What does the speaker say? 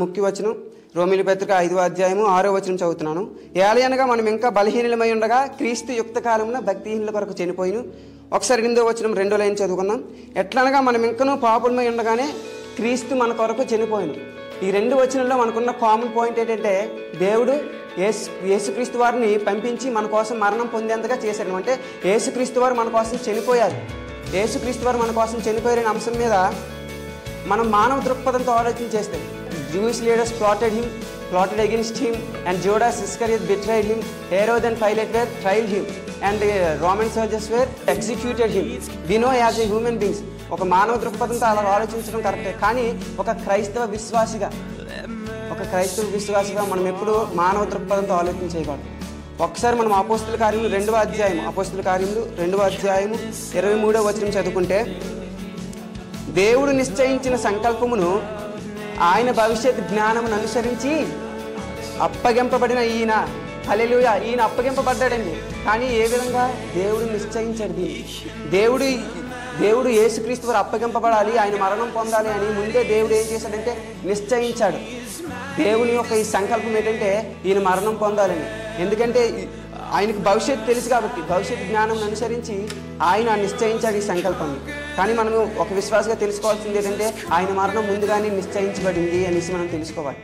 ముఖ్య వచనం రోమీయుల పత్రిక 5వ అధ్యాయము 6వ వచనం చదువుతున్నాను. ఏలయనగా మనం ఇంకా బలహీనులమై ఉండగా క్రీస్తు యుక్త కాలమున భక్తిహీనుల కొరకు చనిపోయిను. ఒకసారి 8వ వచనం 2వ లైన్ చదువుకుందాం. ఎట్లనగా మనం ఇంకనూ పాపులమై ఉండగానే క్రీస్తు మన కొరకు చనిపోయిను. ఈ 2 వచనంలో మనకున్న కామన్ పాయింట్ ఏంటంటే దేవుడు యేసుక్రీస్తు వారిని పంపించి మన కోసం మరణం పొందేంతగా చేశాడు. అంటే యేసుక్రీస్తు వారు మన కోసం చనిపోయారు. యేసుక్రీస్తు వారు మన కోసం చనిపోయారనే అంశం మీద మనం మానవ దృక్పథంతో ఆలోచన చేస్తే Jewish leaders plotted against him, and Judas Iscariot betrayed him. Herod and Pilate were tried him, and Roman soldiers were executed him. We know as a human beings, ఒక మానవ దృక్పథంతో అలా ఆలోచించడం కరెక్టే. కానీ ఒక క్రైస్తవ విశ్వాసిగా మనం ఎప్పుడు మానవ దృక్పథంతో ఆలోచన చేయకూడదు. ఒకసారి మనం అపోస్తుల కార్యములు 2వ అధ్యాయము 23వ వచనం చదువుకుంటే, దేవుడు నిశ్చయించిన సంకల్పమును ఆయన భవిష్యత్ జ్ఞానమును అనుసరించి అప్పగింపబడిన ఈయన, హల్లెలూయా, ఈయన అప్పగింపబడ్డాడండి. కానీ ఏ విధంగా దేవుడు నిశ్చయించాడు దీన్ని. దేవుడు యేసుక్రీస్తు వారు అప్పగింపబడాలి, ఆయన మరణం పొందాలి అని ముందే దేవుడు ఏం చేశాడంటే నిశ్చయించాడు. దేవుని యొక్క ఈ సంకల్పం ఏంటంటే ఈయన మరణం పొందాలని. ఎందుకంటే ఆయనకు భవిష్యత్తు తెలుసు కాబట్టి భవిష్యత్ జ్ఞానం అనుసరించి ఆయన నిశ్చయించాడు ఈ సంకల్పాన్ని. కానీ మనం ఒక విశ్వాసంగా తెలుసుకోవాల్సింది ఏంటంటే ఆయన మరణం ముందుగానే నిశ్చయించబడింది అనేసి మనం తెలుసుకోవాలి.